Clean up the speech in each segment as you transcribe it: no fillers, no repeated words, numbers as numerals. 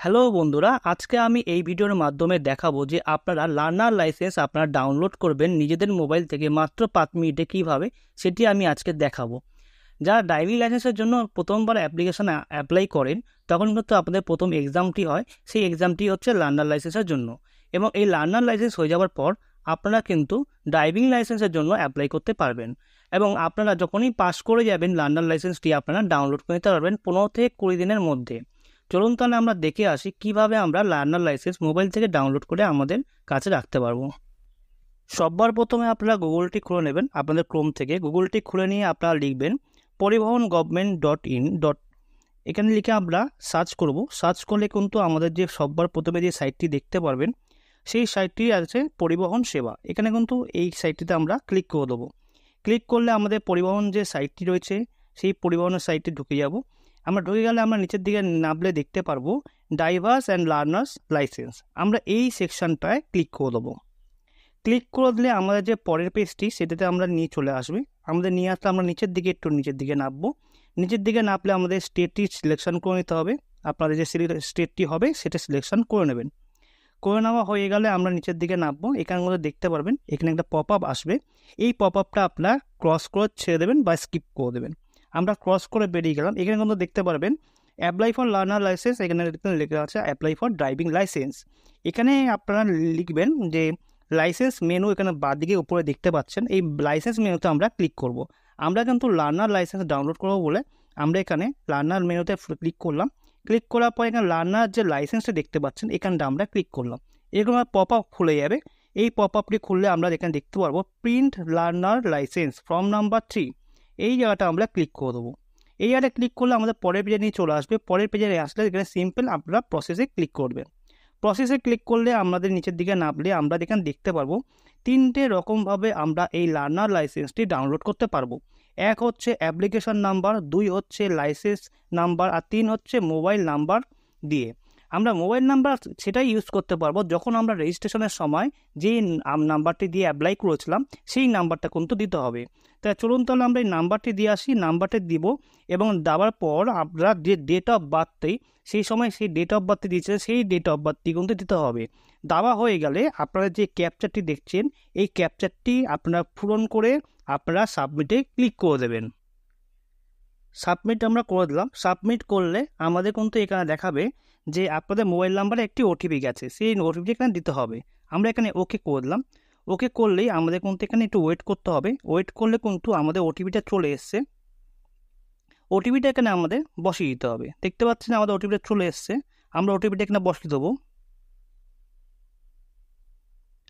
Hello বন্ধুরা, আজকে আমি এই ভিডিওর মাধ্যমে দেখাবো যে আপনারা লার্নার লাইসেন্স আপনারা ডাউনলোড করবেন নিজেদের মোবাইল থেকে মাত্র 5 মিনিটে কীভাবে, সেটি আমি আজকে দেখাবো। যারা ড্রাইভিং লাইসেন্সের জন্য প্রথমবার অ্যাপ্লিকেশন অ্যাপ্লাই করেন, তখন কিন্তু আপনাদের প্রথম এক্সামটি হয়, সেই এক্সামটি হচ্ছে লার্নার লাইসেন্সের জন্য। এবং এই লার্নার লাইসেন্স হয়ে যাওয়ার পর আপনারা কিন্তু ড্রাইভিং লাইসেন্সের জন্য অ্যাপ্লাই করতে পারবেন। এবং আপনারা যখনই পাস করে যাবেন লার্নার লাইসেন্সটি আপনারা ডাউনলোড করে নিতে পারবেন 15 থেকে 20 দিনের মধ্যে। চলুন তাহলে আমরা দেখে আসি কিভাবে আমরা লার্নার লাইসেন্স মোবাইল থেকে ডাউনলোড করে আমাদের কাছে রাখতে পারবো। সবার প্রথমে আপনারা গুগলটি খুলে নেবেন, আপনাদের ক্রোম থেকে গুগলটি খুলে নিয়ে আপনারা লিখবেন parivahan.gov.in. এখানে লিখে আমরা সার্চ করব। সার্চ করলে কিন্তু আমাদের যে সবার প্রথমে যে সাইটটি দেখতে পারবেন সেই সাইটটি আছে পরিবহন সেবা। এখানে কিন্তু এই সাইটটিতে আমরা ক্লিক করে দেবো। ক্লিক করলে আমাদের পরিবহন যে সাইটটি রয়েছে সেই পরিবহনের সাইটটি ঢুকে যাব। আমরা ঢুকে গেলে আমরা নিচের দিকে নামলে দেখতে পারবো ড্রাইভার্স অ্যান্ড লার্নার্স লাইসেন্স। আমরা এই সেকশনটায় ক্লিক করে দেবো। ক্লিক করে দিলে আমাদের যে পরের পেজটি সেটাতে আমরা নিয়ে চলে আসবে। আমাদের নিয়ে আসলে আমরা নিচের দিকে নামবো। নিচের দিকে নামলে আমাদের স্টেটটি সিলেকশন করে নিতে হবে। আপনাদের যে স্টেটটি হবে সেটা সিলেকশন করে নেবেন। করে নেওয়া হয়ে গেলে আমরা নিচের দিকে নামবো। এখানের মধ্যে দেখতে পারবেন এখানে একটা পপ আপ আসবে। এই পপ আপটা আপনার ক্রস করে ছেড়ে দেবেন বা স্কিপ করে দেবেন। আমরা ক্রস করে বেরিয়ে গেলাম। এখানে কিন্তু দেখতে পারবেন অ্যাপ্লাই ফর লার্নার লাইসেন্স, এখানে লেখা আছে অ্যাপ্লাই ফর ড্রাইভিং লাইসেন্স। এখানে আপনারা লিখবেন যে লাইসেন্স মেনু, এখানে বাঁদিকে উপরে দেখতে পাচ্ছেন এই লাইসেন্স মেনুতে আমরা ক্লিক করব। আমরা কিন্তু লার্নার লাইসেন্স ডাউনলোড করবো বলে আমরা এখানে লার্নার মেনুতে ক্লিক করলাম। ক্লিক করার পর এখানে লার্নার যে লাইসেন্সটা দেখতে পাচ্ছেন এখানটা আমরা ক্লিক করলাম। এরকম পপ আপ খুলে যাবে। এই পপ আপটি খুললে আমরা এখানে দেখতে পারবো print learner licence form number 3, এই জায়গাটা আমরা ক্লিক করে দেবো। এই জায়গাটা ক্লিক করলে আমাদের পরের পেজে নিয়ে চলে আসবে। পরের পেজে আসলে এখানে সিম্পল আপনারা প্রসেসে ক্লিক করবেন। প্রসেসে ক্লিক করলে আমাদের নিচের দিকে নামলে আমরা এখানে দেখতে পারবো 3টে রকমভাবে আমরা এই লার্নার লাইসেন্সটি ডাউনলোড করতে পারবো। 1 হচ্ছে অ্যাপ্লিকেশন নাম্বার, 2 হচ্ছে লাইসেন্স নাম্বার, আর 3 হচ্ছে মোবাইল নাম্বার দিয়ে। আমরা মোবাইল নাম্বার সেটাই ইউজ করতে পারবো যখন আমরা রেজিস্ট্রেশনের সময় যেই নাম্বারটি দিয়ে অ্যাপ্লাই করেছিলাম সেই নাম্বারটা কিন্তু দিতে হবে। তাই চলুন তাহলে আমরা এই নাম্বারটি দিয়ে আসি। নাম্বারটি দিব এবং দেওয়ার পর আপনারা যে ডেট অফ বার্থটি সেই সময় সেই ডেট অফ বার্থটি দিয়েছিলেন সেই ডেট অফ বার্থটি কিন্তু দিতে হবে। দেওয়া হয়ে গেলে আপনারা যে ক্যাপচারটি দেখছেন এই ক্যাপচারটি আপনারা পূরণ করে আপনারা সাবমিটে ক্লিক করে দেবেন। সাবমিট আমরা করে দিলাম। সাবমিট করলে আমাদের কিন্তু এখানে দেখাবে যে আপনাদের মোবাইল নাম্বারে একটি ওটিপি গেছে, সেই ওটিপি এখানে দিতে হবে। আমরা এখানে ওকে করে দিলাম। ওকে করলেই আমাদের কিন্তু এখানে একটু ওয়েট করতে হবে। ওয়েট করলে কিন্তু আমাদের ওটিপিটা চলে এসছে। ওটিপিটা এখানে আমাদের বসিয়ে দিতে হবে। দেখতে পাচ্ছেন আমাদের ওটিপিটা চলে এসছে। আমরা ওটিপিটা এখানে বসিয়ে দেবো।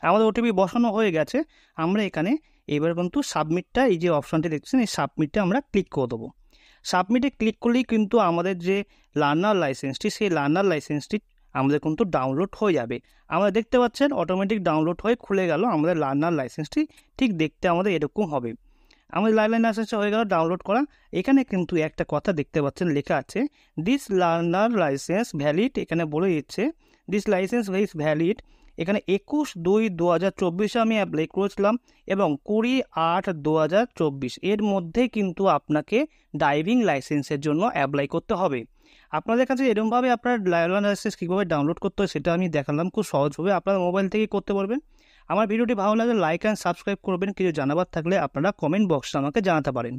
আমাদের ওটিপি বসানো হয়ে গেছে। আমরা এখানে এবার কিন্তু সাবমিটটা, এই যে অপশানটি দেখছেন এই সাবমিটটা আমরা ক্লিক করে দেবো। সাবমিটে ক্লিক করলেই কিন্তু আমাদের যে লার্নার লাইসেন্সটি সেই লার্নার লাইসেন্সটি আমাদের কিন্তু ডাউনলোড হয়ে যাবে। আমরা দেখতে পাচ্ছেন অটোমেটিক ডাউনলোড হয়ে খুলে গেল আমাদের লার্নার লাইসেন্সটি। ঠিক দেখতে আমাদের এরকম হবে। আমাদের লার্নার লাইসেন্সটা হয়ে গেল ডাউনলোড করা। এখানে কিন্তু একটা কথা দেখতে পাচ্ছেন লেখা আছে দিস লার্নার লাইসেন্স ভ্যালিড। এখানে বলে দিচ্ছে দিস লাইসেন্স ইজ ভ্যালিড। এখানে 21/2/2024 আমি অ্যাপ্লাই করেছিলাম এবং 20/8/2024 এর মধ্যে কিন্তু আপনাকে ড্রাইভিং লাইসেন্সের জন্য অ্যাপ্লাই করতে হবে। আপনাদের কাছে এরকমভাবে আপনার লার্নার লাইসেন্স কীভাবে ডাউনলোড করতে হয় সেটা আমি দেখালাম। খুব সহজভাবে আপনার মোবাইল থেকেই করতে পারবেন। আমার ভিডিওটি ভালো লাগলে লাইক অ্যান্ড সাবস্ক্রাইব করবেন। কিছু জানাবার থাকলে আপনারা কমেন্ট বক্সে আমাকে জানাতে পারেন।